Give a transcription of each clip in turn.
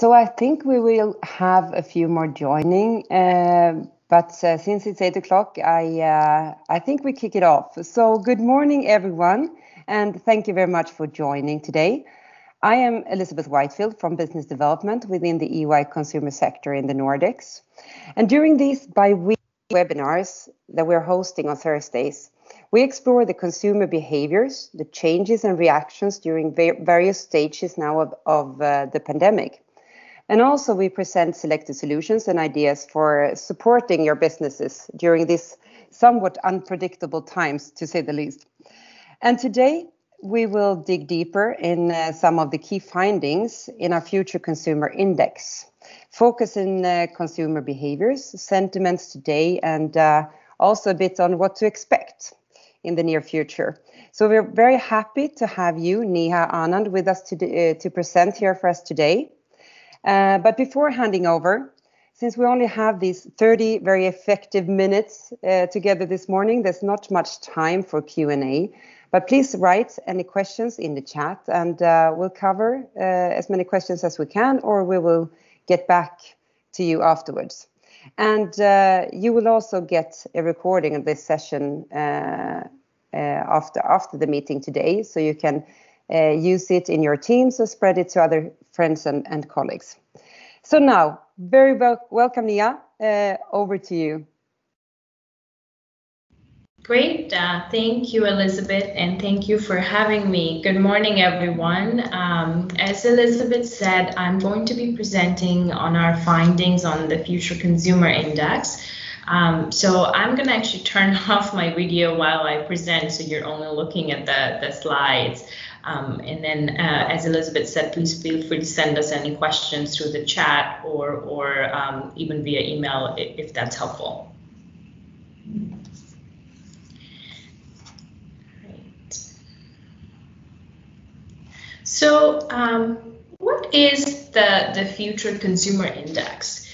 So I think we will have a few more joining, but since it's 8 o'clock, I think we kick it off. So good morning, everyone, and thank you very much for joining today. I am Elizabeth Whitefield from Business Development within the EY consumer sector in the Nordics. And during these bi-weekly webinars that we're hosting on Thursdays, we explore the consumer behaviors, the changes and reactions during various stages now of the pandemic. And also we present selected solutions and ideas for supporting your businesses during these somewhat unpredictable times, to say the least. And today we will dig deeper in some of the key findings in our Future Consumer Index, focusing consumer behaviors, sentiments today, and also a bit on what to expect in the near future. So we're very happy to have you, Neha Anand, with us to present here for us today. But before handing over, since we only have these 30 very effective minutes together this morning, there's not much time for Q&A. But please write any questions in the chat, and we'll cover as many questions as we can, or we will get back to you afterwards. And you will also get a recording of this session after the meeting today, so you can use it in your teams or spread it to other friends and colleagues. So now, very welcome, Nia. Over to you. Great. Thank you, Elizabeth, and thank you for having me. Good morning, everyone. As Elizabeth said, I'm going to be presenting on our findings on the Future Consumer Index. So I'm going to actually turn off my video while I present, so you're only looking at the slides. And then, as Elizabeth said, please feel free to send us any questions through the chat or even via email if that's helpful. So what is the Future Consumer Index?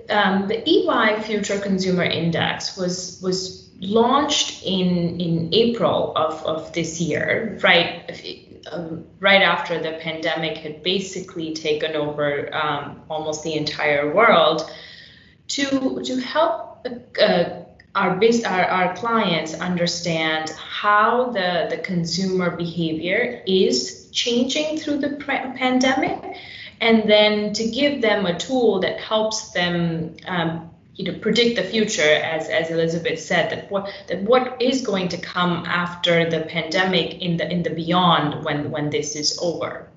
The EY Future Consumer Index was launched in April of this year, right after the pandemic had basically taken over almost the entire world, to help our clients understand how the consumer behavior is changing through the pandemic, and then to give them a tool that helps them predict the future, as Elizabeth said, that what is going to come after the pandemic in the beyond when this is over.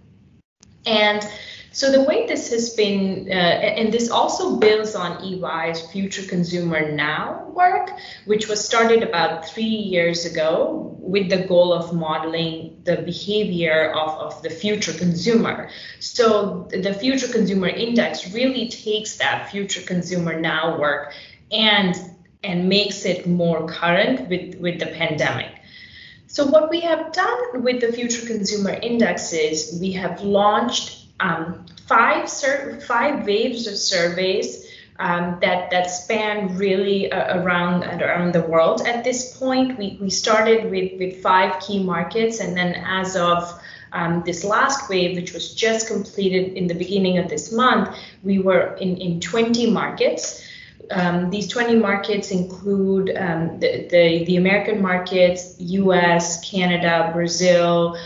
And so the way this has been, and this also builds on EY's Future Consumer Now work, which was started about 3 years ago with the goal of modeling the behavior of the future consumer. So the Future Consumer Index really takes that Future Consumer Now work and makes it more current with the pandemic. So what we have done with the Future Consumer Index is we have launched 5 waves of surveys that span really around the world. At this point, we started with 5 key markets, and then as of this last wave, which was just completed in the beginning of this month, we were in 20 markets. These 20 markets include the American markets, US, Canada, Brazil,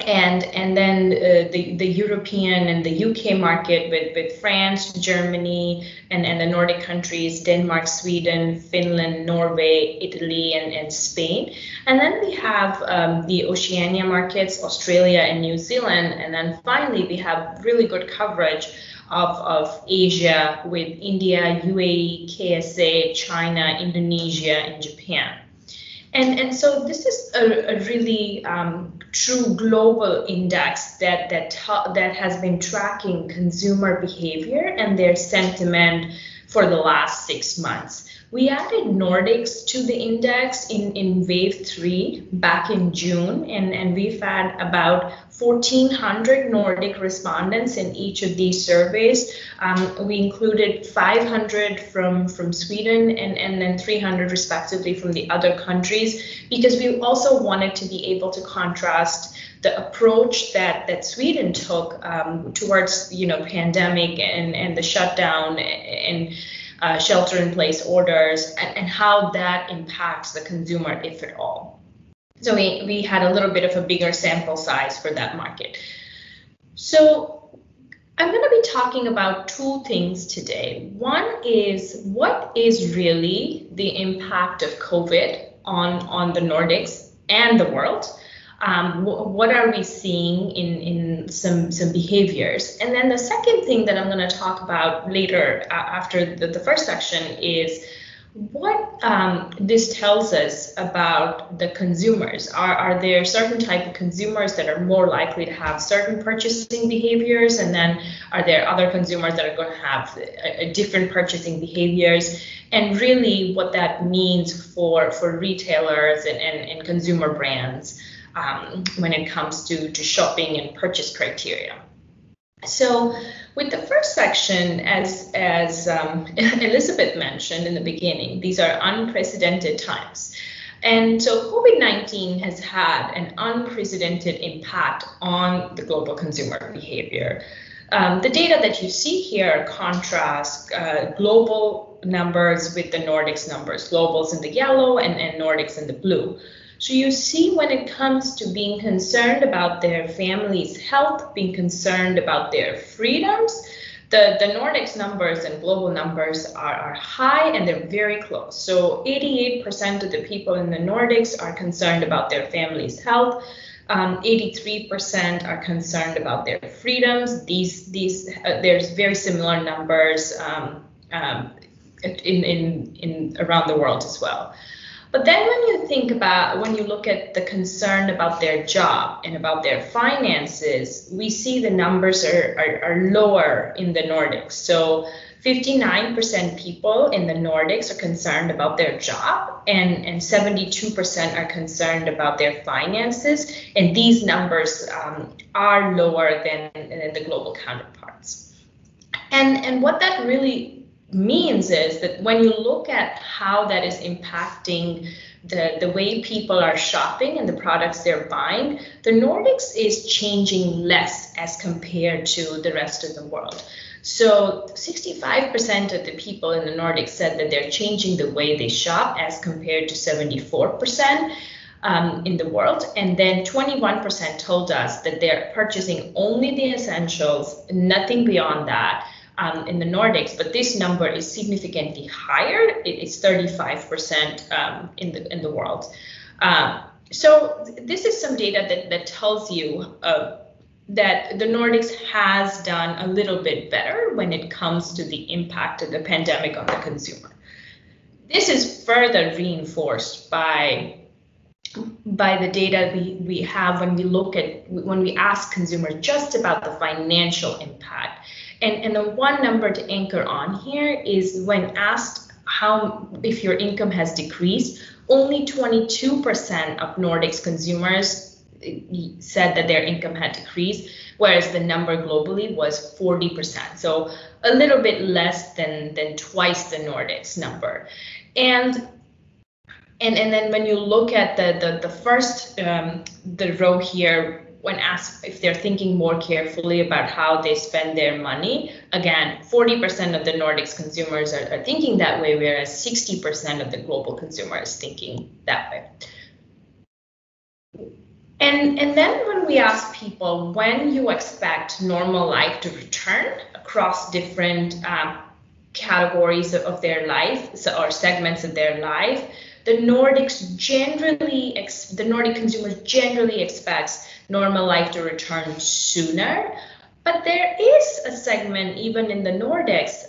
and then the European and the UK market with France, Germany, and the Nordic countries, Denmark, Sweden, Finland, Norway, Italy, and Spain. And then we have the Oceania markets, Australia and New Zealand. And then finally, we have really good coverage of Asia with India, UAE, KSA, China, Indonesia, and Japan. And so this is a really true global index that has been tracking consumer behavior and their sentiment for the last 6 months. We added Nordics to the index in wave 3 back in June, and we've had about 1,400 Nordic respondents in each of these surveys. We included 500 from Sweden and then 300 respectively from the other countries, because we also wanted to be able to contrast the approach that Sweden took towards pandemic and the shutdown and shelter-in-place orders, and how that impacts the consumer, if at all. So we had a little bit of a bigger sample size for that market. So I'm going to be talking about two things today. One is, what is really the impact of COVID on the Nordics and the world? What are we seeing in some behaviors? And then the second thing that I'm going to talk about later after the first section is what this tells us about the consumers. Are there certain type of consumers that are more likely to have certain purchasing behaviors, and then are there other consumers that are going to have different purchasing behaviors, and really what that means for retailers and consumer brands when it comes to shopping and purchase criteria. So with the first section, as Elizabeth mentioned in the beginning, these are unprecedented times. And so COVID-19 has had an unprecedented impact on the global consumer behavior. The data that you see here contrasts global numbers with the Nordics numbers, globals in the yellow and Nordics in the blue. So you see, when it comes to being concerned about their family's health, being concerned about their freedoms, the Nordics numbers and global numbers are high, and they're very close. So 88% of the people in the Nordics are concerned about their family's health. 83% are concerned about their freedoms. There's very similar numbers in around the world as well. But then when you look at the concern about their job and about their finances, we see the numbers are lower in the Nordics. So 59% people in the Nordics are concerned about their job, and 72% are concerned about their finances. And these numbers are lower than the global counterparts. And what that really means is that when you look at how that is impacting the way people are shopping and the products they're buying, the Nordics is changing less as compared to the rest of the world. So 65% of the people in the Nordics said that they're changing the way they shop as compared to 74% in the world. And then 21% told us that they're purchasing only the essentials, nothing beyond that. In the Nordics, but this number is significantly higher. It's 35% in the world. So this is some data that tells you that the Nordics has done a little bit better when it comes to the impact of the pandemic on the consumer. This is further reinforced by the data we have when we ask consumers just about the financial impact. And the one number to anchor on here is when asked if your income has decreased, only 22% of Nordics consumers said that their income had decreased, whereas the number globally was 40%. So a little bit less than twice the Nordics number. And then when you look at the first the row here, when asked if they're thinking more carefully about how they spend their money, again, 40% of the Nordics consumers are thinking that way, whereas 60% of the global consumer is thinking that way. And then when we ask people when you expect normal life to return across different categories of their life, or segments of their life, the Nordic consumers generally expects normal life to return sooner, but there is a segment even in the Nordics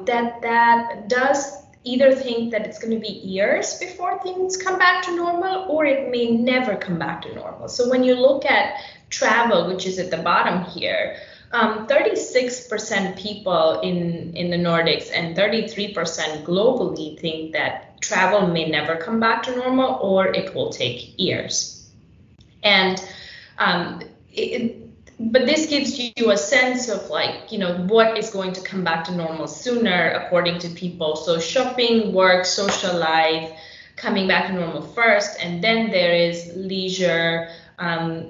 that does either think that it's going to be years before things come back to normal, or it may never come back to normal. So when you look at travel, which is at the bottom here, 36% people in the Nordics and 33% globally think that travel may never come back to normal or it will take years. And but this gives you a sense of like, what is going to come back to normal sooner according to people. So shopping, work, social life, coming back to normal first, and then there is leisure,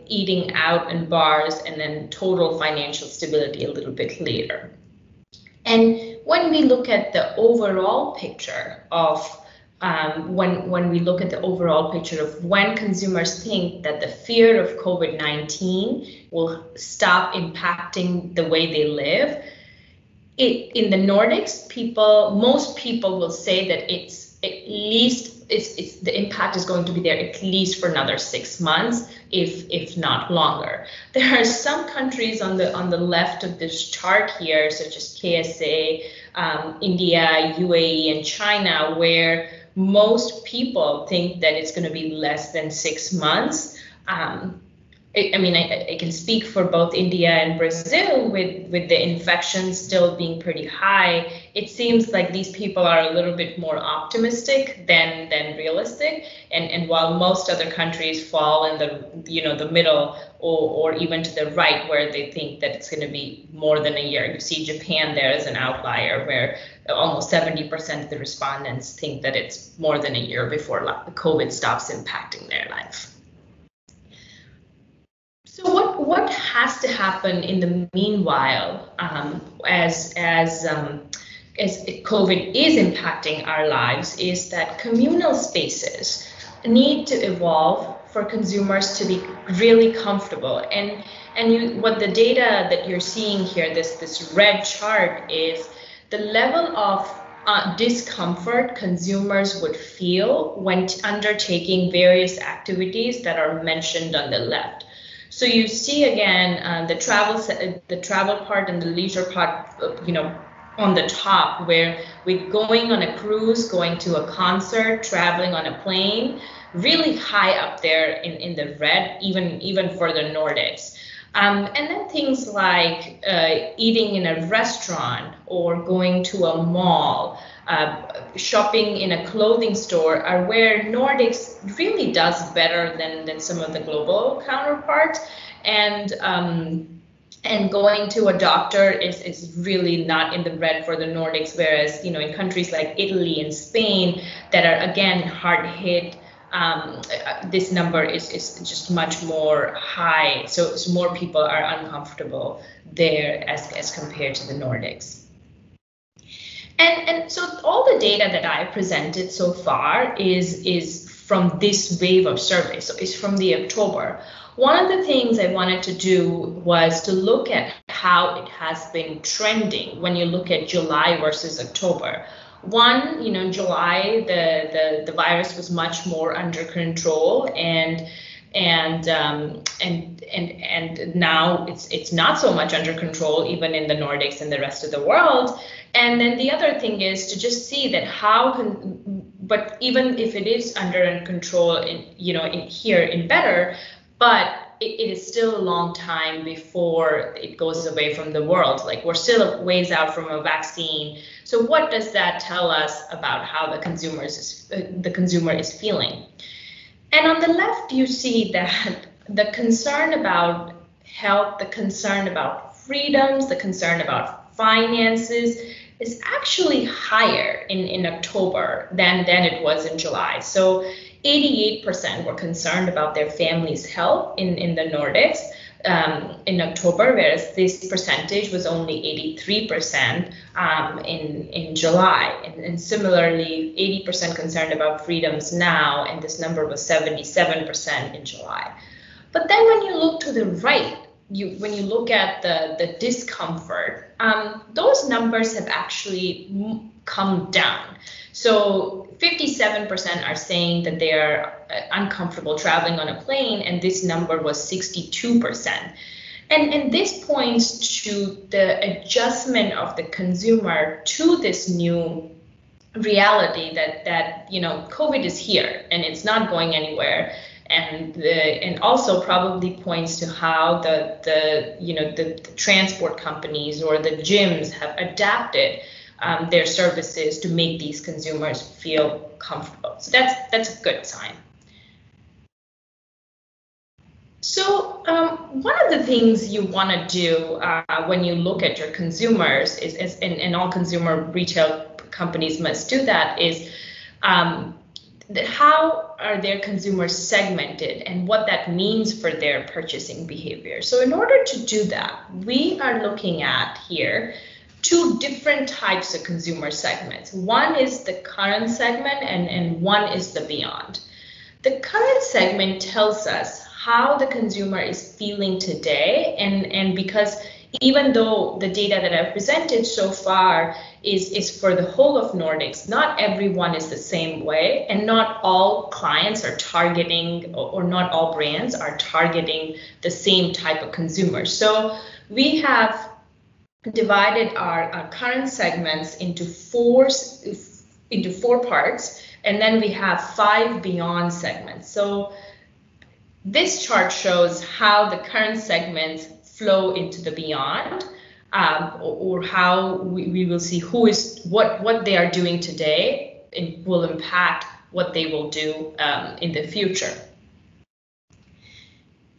eating out and bars, and then total financial stability a little bit later. And when we look at the overall picture of when we look at the overall picture of when consumers think that the fear of COVID-19 will stop impacting the way they live, in the Nordics, most people will say that it's at least the impact is going to be there at least for another 6 months, if not longer. There are some countries on the left of this chart here, such as KSA, India, UAE, and China, where most people think that it's going to be less than 6 months. I can speak for both India and Brazil with the infections still being pretty high. It seems like these people are a little bit more optimistic than realistic. And while most other countries fall in the middle or even to the right, where they think that it's going to be more than a year. You see Japan there as an outlier, where almost 70% of the respondents think that it's more than a year before COVID stops impacting their life. So what has to happen in the meanwhile, as COVID is impacting our lives, is that communal spaces need to evolve for consumers to be really comfortable. And what the data that you're seeing here, this red chart, is the level of discomfort consumers would feel when undertaking various activities that are mentioned on the left. So you see again the travel part and the leisure part, on the top, where we're going on a cruise, going to a concert, traveling on a plane, really high up there in the red, even for the Nordics. And then things like eating in a restaurant or going to a mall, shopping in a clothing store are where Nordics really does better than some of the global counterparts. And going to a doctor is really not in the red for the Nordics, whereas in countries like Italy and Spain that are again hard hit, this number is just much more high. So more people are uncomfortable there as compared to the Nordics. And so all the data that I presented so far is from this wave of surveys. So it's from the October. One of the things I wanted to do was to look at how it has been trending when you look at July versus October. One, July, the virus was much more under control, and now it's not so much under control, even in the Nordics and the rest of the world. And then the other thing is to just see that but even if it is under control in better, but it is still a long time before it goes away from the world. Like, we're still a ways out from a vaccine. So what does that tell us about how the consumer is feeling? And on the left, you see that the concern about health, the concern about freedoms, the concern about finances is actually higher in October than it was in July. So 88% were concerned about their family's health in the Nordics in October, whereas this percentage was only 83% in July. And similarly, 80% concerned about freedoms now, and this number was 77% in July. But then when you look to the right, when you look at the discomfort, those numbers have actually come down. So 57% are saying that they are uncomfortable traveling on a plane, and this number was 62%. And this points to the adjustment of the consumer to this new reality that COVID is here and it's not going anywhere. and also probably points to how the transport companies or the gyms have adapted their services to make these consumers feel comfortable. So that's a good sign. So one of the things you want to do when you look at your consumers is and all consumer retail companies must do that, is how are their consumers segmented and what that means for their purchasing behavior. So in order to do that, we are looking at here two different types of consumer segments. One is the current segment and one is the beyond. The current segment tells us how the consumer is feeling today, and because even though the data that I've presented so far is for the whole of Nordics, not everyone is the same way, and not all clients are targeting, or not all brands are targeting the same type of consumer. So we have divided our current segments into four parts, and then we have 5 beyond segments. So this chart shows how the current segments flow into the beyond, or how we will see what they are doing today and will impact what they will do in the future.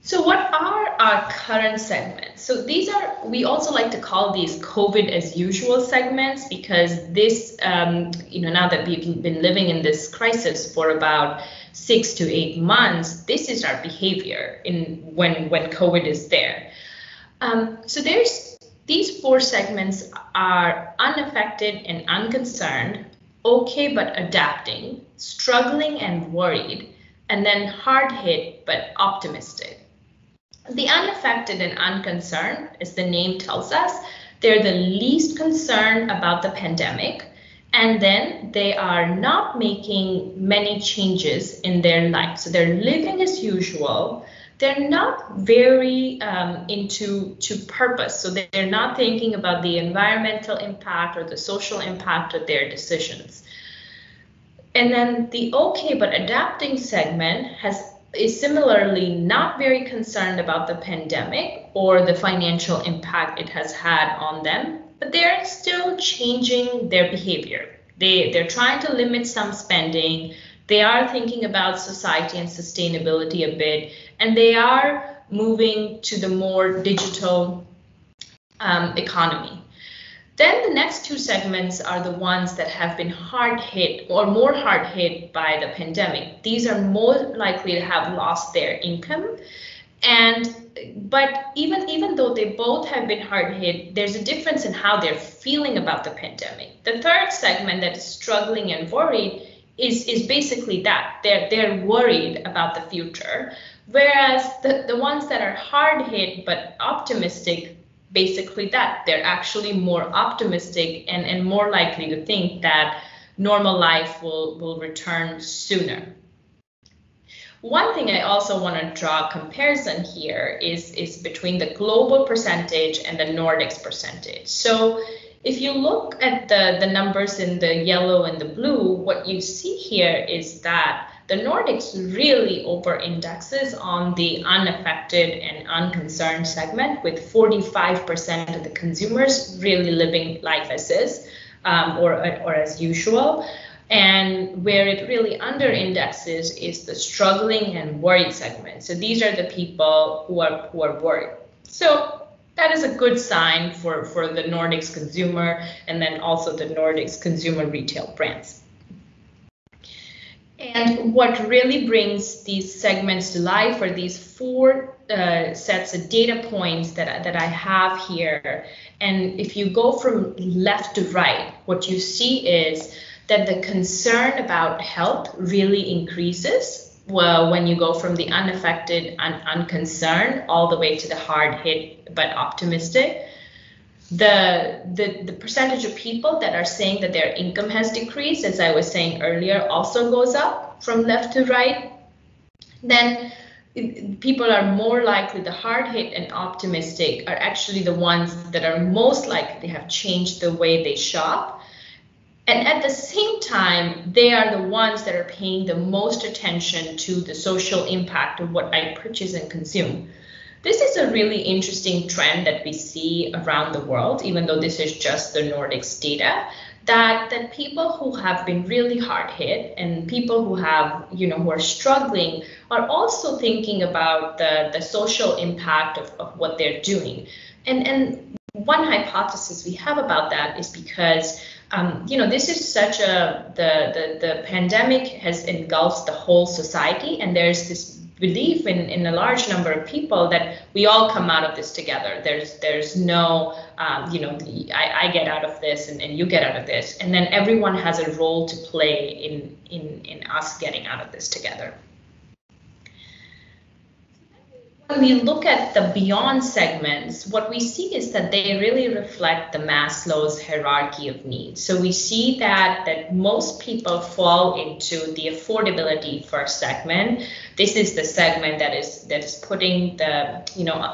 So what are our current segments? So these are, we also like to call these COVID as usual segments, because this, now that we've been living in this crisis for about 6 to 8 months, this is our behavior when COVID is there. So these 4 segments are unaffected and unconcerned, okay but adapting, struggling and worried, and then hard hit but optimistic. The unaffected and unconcerned, as the name tells us, they're the least concerned about the pandemic, and then they are not making many changes in their life. So they're living as usual. They're not very into purpose. So they're not thinking about the environmental impact or the social impact of their decisions. And then the okay but adapting segment is similarly not very concerned about the pandemic or the financial impact it has had on them, but they're still changing their behavior. They're trying to limit some spending. They are thinking about society and sustainability a bit, and they are moving to the more digital economy. Then the next 2 segments are the ones that have been hard hit or more hard hit by the pandemic. These are more likely to have lost their income. But even though they both have been hard hit, there's a difference in how they're feeling about the pandemic. The third segment that is struggling and worried is basically that. They're worried about the future. Whereas the ones that are hard hit but optimistic, basically that they're actually more optimistic and more likely to think that normal life will return sooner. One thing I also want to draw a comparison here is between the global percentage and the Nordics percentage. So if you look at the numbers in the yellow and the blue, what you see here is that the Nordics really over-indexes on the unaffected and unconcerned segment, with 45% of the consumers really living life as is, or as usual. And where it really under-indexes is the struggling and worried segment. So these are the people who are worried. So that is a good sign for the Nordics consumer, and then also the Nordics consumer retail brands. And what really brings these segments to life are these 4 sets of data points that I have here. And if you go from left to right, what you see is that the concern about health really increases when you go from the unaffected and unconcerned all the way to the hard hit but optimistic. The percentage of people that are saying that their income has decreased, as I was saying earlier, also goes up from left to right. Then people are more likely, the hard hit and optimistic are actually the ones that are most likely to have changed the way they shop. And at the same time, they are the ones that are paying the most attention to the social impact of what I purchase and consume. This is a really interesting trend that we see around the world, even though this is just the Nordics data, that people who have been really hard hit and people who have, who are struggling are also thinking about the social impact of what they're doing. And one hypothesis we have about that is because this is such the pandemic has engulfed the whole society, and there's this belief in a large number of people that we all come out of this together. There's no, I get out of this and you get out of this, and then everyone has a role to play in us getting out of this together. When we look at the beyond segments, what we see is that they really reflect the Maslow's hierarchy of needs. So we see that most people fall into the affordability first segment. This is the segment that is putting the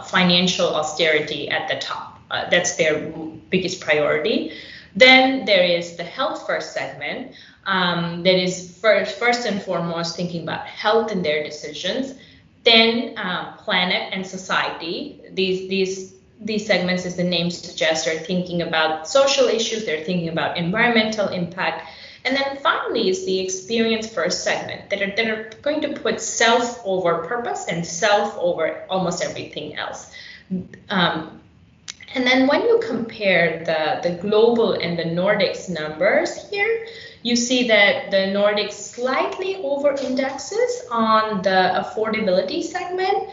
financial austerity at the top. That's their biggest priority. Then there is the health first segment that is first and foremost thinking about health in their decisions. Then planet and society. These segments, as the name suggests, are thinking about social issues. They're thinking about environmental impact. And then finally is the experience first segment that are going to put self over purpose and self over almost everything else. And then when you compare the global and the Nordics numbers here, you see that the Nordics slightly over indexes on the affordability segment,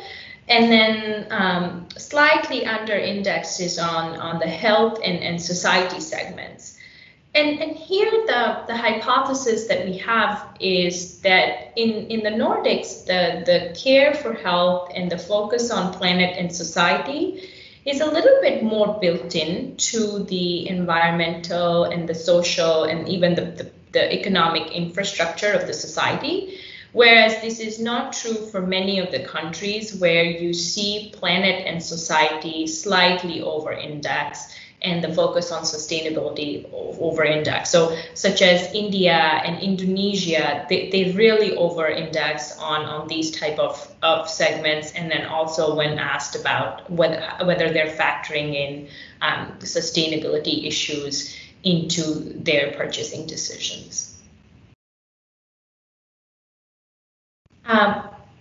and then slightly under indexes on the health and society segments. And here the hypothesis that we have is that in the Nordics, the care for health and the focus on planet and society is a little bit more built in to the environmental and the social and even the economic infrastructure of the society, whereas this is not true for many of the countries where you see planet and society slightly over-index and the focus on sustainability over-index. So such as India and Indonesia, they really over-index on these type of segments, and then also when asked about whether they're factoring in sustainability issues into their purchasing decisions.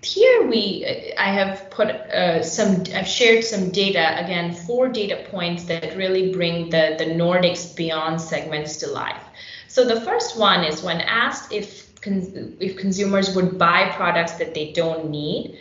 Here I've shared some data, again, 4 data points that really bring the Nordics Beyond segments to life. So the first one is when asked if consumers would buy products that they don't need,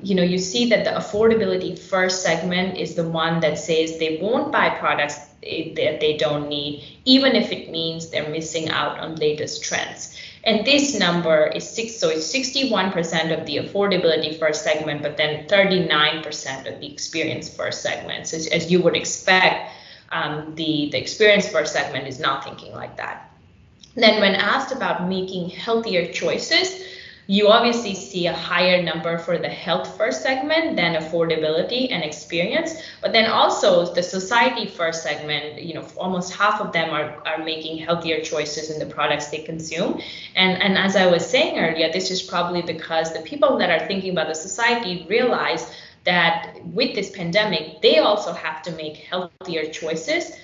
you see that the affordability first segment is the one that says they won't buy products that they don't need, even if it means they're missing out on latest trends. And this number is so it's 61% of the affordability first segment, but then 39% of the experience first segment. So as you would expect, the experience first segment is not thinking like that. Then when asked about making healthier choices, you obviously see a higher number for the health first segment than affordability and experience, but then also the society first segment, almost half of them are making healthier choices in the products they consume. And as I was saying earlier, this is probably because the people that are thinking about the society realize that with this pandemic, they also have to make healthier choices,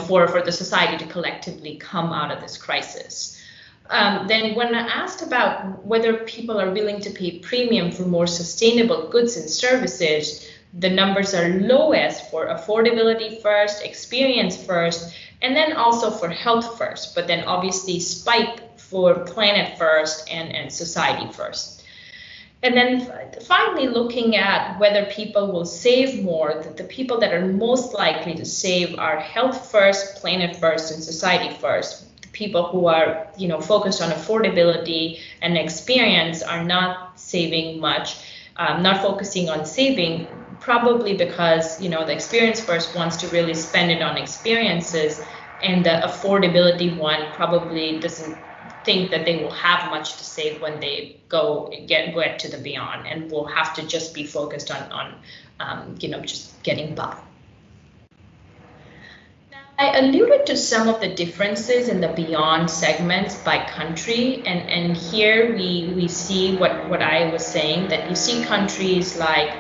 for the society to collectively come out of this crisis. Then when asked about whether people are willing to pay premium for more sustainable goods and services, the numbers are lowest for affordability first, experience first, and then also for health first, but then obviously spike for planet first and society first. And then finally, looking at whether people will save more, the people that are most likely to save are health first, planet first, and society first. People who are, focused on affordability and experience are not saving much, not focusing on saving, probably because, the experience first wants to really spend it on experiences, and the affordability one probably doesn't think that they will have much to save when they get to the beyond, and will have to just be focused on just getting by. alluded to some of the differences in the Beyond segments by country, and here we see what I was saying, that you see countries like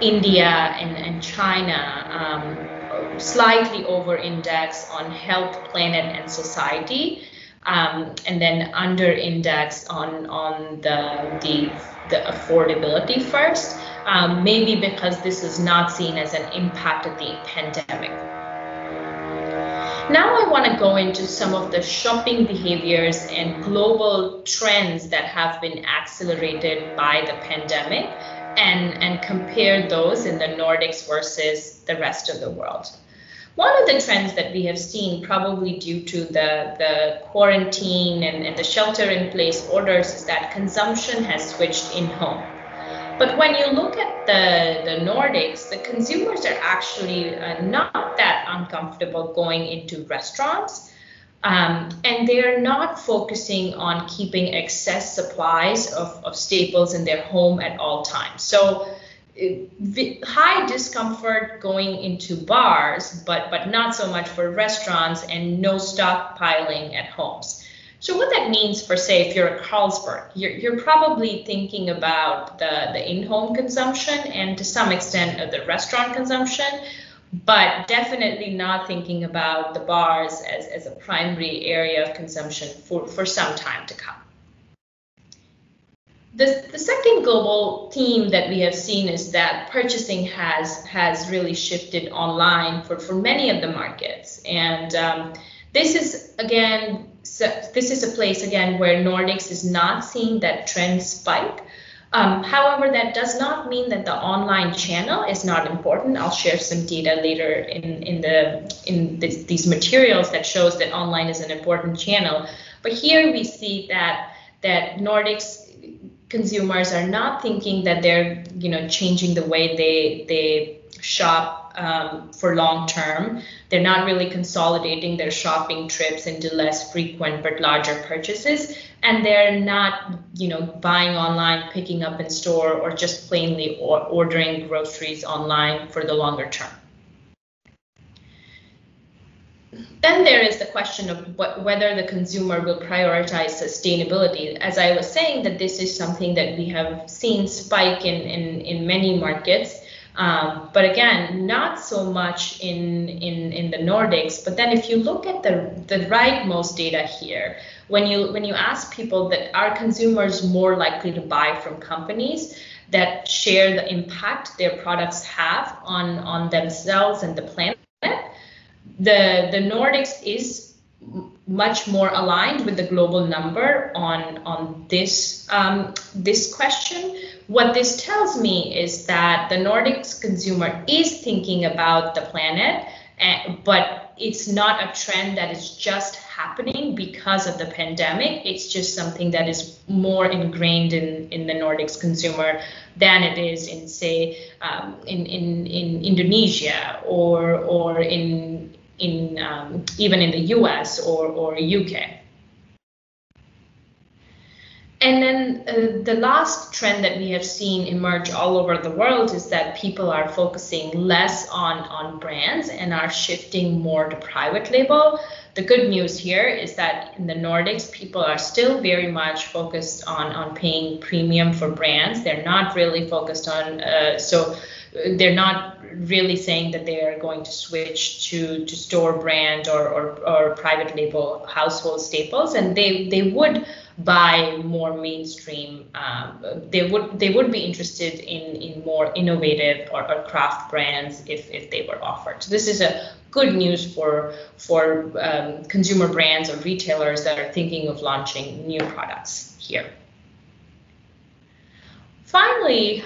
India and China slightly over-index on health, planet, and society, and then under-index on the affordability first, maybe because this is not seen as an impact of the pandemic. Now I want to go into some of the shopping behaviors and global trends that have been accelerated by the pandemic and compare those in the Nordics versus the rest of the world. One of the trends that we have seen, probably due to the quarantine and the shelter-in-place orders, is that consumption has switched in-home. But when you look at the Nordics, the consumers are actually not that uncomfortable going into restaurants, and they're not focusing on keeping excess supplies of staples in their home at all times. So high discomfort going into bars, but not so much for restaurants, and no stockpiling at homes. So what that means for, say, if you're at Carlsberg, you're probably thinking about the in-home consumption and to some extent of the restaurant consumption, but definitely not thinking about the bars as a primary area of consumption for some time to come. The second global theme that we have seen is that purchasing has really shifted online for many of the markets, and this is a place again where Nordics is not seeing that trend spike. However, that does not mean that the online channel is not important. I'll share some data later in these materials that shows that online is an important channel. But here we see that Nordics consumers are not thinking that they're changing the way they shop for long term. They're not really consolidating their shopping trips into less frequent but larger purchases, and they're not buying online, picking up in store, or just plainly ordering groceries online for the longer term. Then there is the question of whether the consumer will prioritize sustainability. As I was saying, that this is something that we have seen spike in many markets, but again, not so much in the Nordics. But then if you look at the rightmost data here, when you ask people that are consumers more likely to buy from companies that share the impact their products have on themselves and the planet, the Nordics is much more aligned with the global number on this question. What this tells me is that the Nordics consumer is thinking about the planet, but it's not a trend that is just happening because of the pandemic. It's just something that is more ingrained in the Nordics consumer than it is in, say, in Indonesia or in even in the US or UK. And then the last trend that we have seen emerge all over the world is that people are focusing less on brands and are shifting more to private label. The good news here is that in the Nordics, people are still very much focused on paying premium for brands. They're not really focused on, so they're not really saying that they are going to switch to store brand or private label household staples, and they would buy more mainstream. They would be interested in more innovative or craft brands if they were offered. So this is a good news for consumer brands or retailers that are thinking of launching new products here. Finally,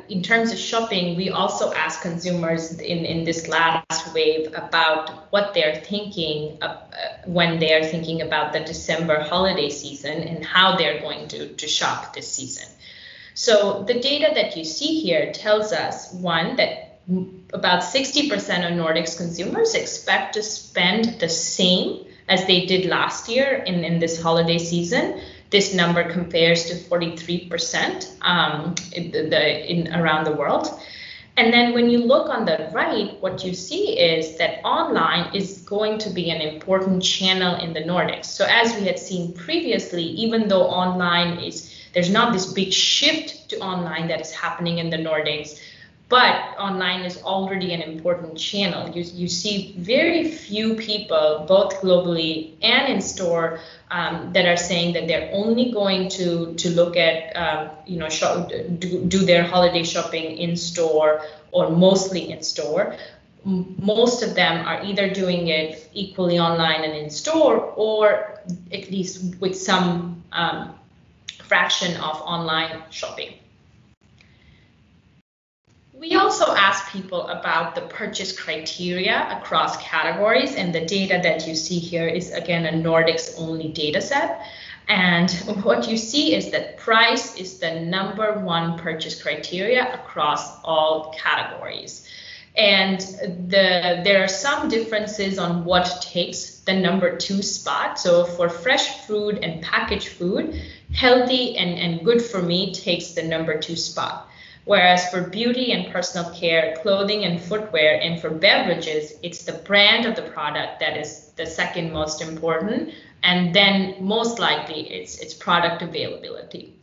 in terms of shopping, we also asked consumers in this last wave about what they're thinking when they're thinking about the December holiday season and how they're going to shop this season. So the data that you see here tells us, one, that about 60% of Nordics consumers expect to spend the same as they did last year in this holiday season. This number compares to 43% around the world. And then when you look on the right, what you see is that online is going to be an important channel in the Nordics. So as we had seen previously, even though there's not this big shift to online that is happening in the Nordics, but online is already an important channel. You see very few people, both globally and in store, that are saying that they're only going to look at, do their holiday shopping in store or mostly in store. Most of them are either doing it equally online and in store, or at least with some fraction of online shopping. We also asked people about the purchase criteria across categories, and the data that you see here is again a Nordics only data set. And what you see is that price is the #1 purchase criteria across all categories. And there are some differences on what takes the #2 spot. So for fresh food and packaged food, healthy and good for me takes the #2 spot. Whereas for beauty and personal care, clothing and footwear, and for beverages, it's the brand of the product that is the second most important. And then most likely it's product availability.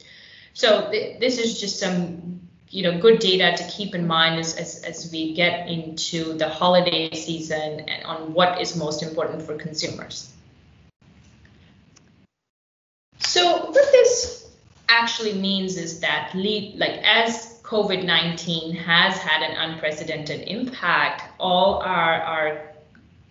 So this is just some good data to keep in mind as we get into the holiday season and on what is most important for consumers. So what this actually means is that as COVID-19 has had an unprecedented impact, all our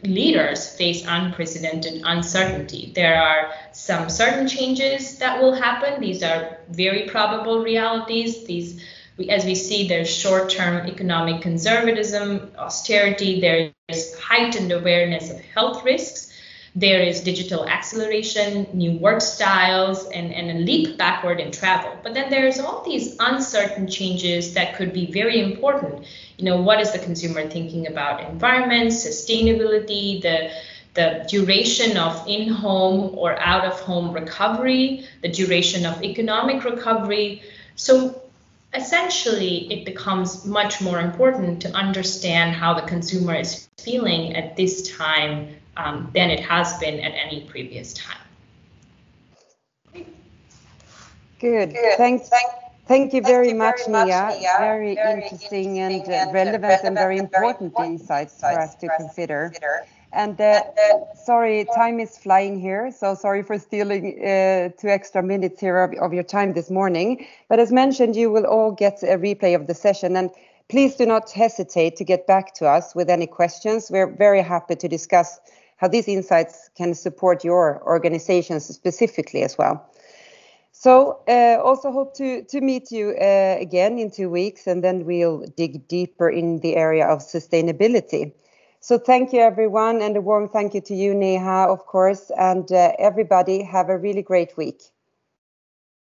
leaders face unprecedented uncertainty. There are some certain changes that will happen. These are very probable realities. As we see, there's short-term economic conservatism, austerity, there is heightened awareness of health risks. There is digital acceleration, new work styles, and a leap backward in travel. But then there's all these uncertain changes that could be very important. What is the consumer thinking about environment, sustainability, the duration of in-home or out-of-home recovery, the duration of economic recovery. So essentially, it becomes much more important to understand how the consumer is feeling at this time than it has been at any previous time. Good. Thank you very much, Neha. Very interesting and relevant and very important insights for us to consider. And sorry, time is flying here, so sorry for stealing 2 extra minutes here of your time this morning. But as mentioned, you will all get a replay of the session, and please do not hesitate to get back to us with any questions. We're very happy to discuss how these insights can support your organizations specifically as well. So also hope to meet you again in 2 weeks, and then we'll dig deeper in the area of sustainability. So thank you, everyone, and a warm thank you to you, Neha, of course, and everybody have a really great week.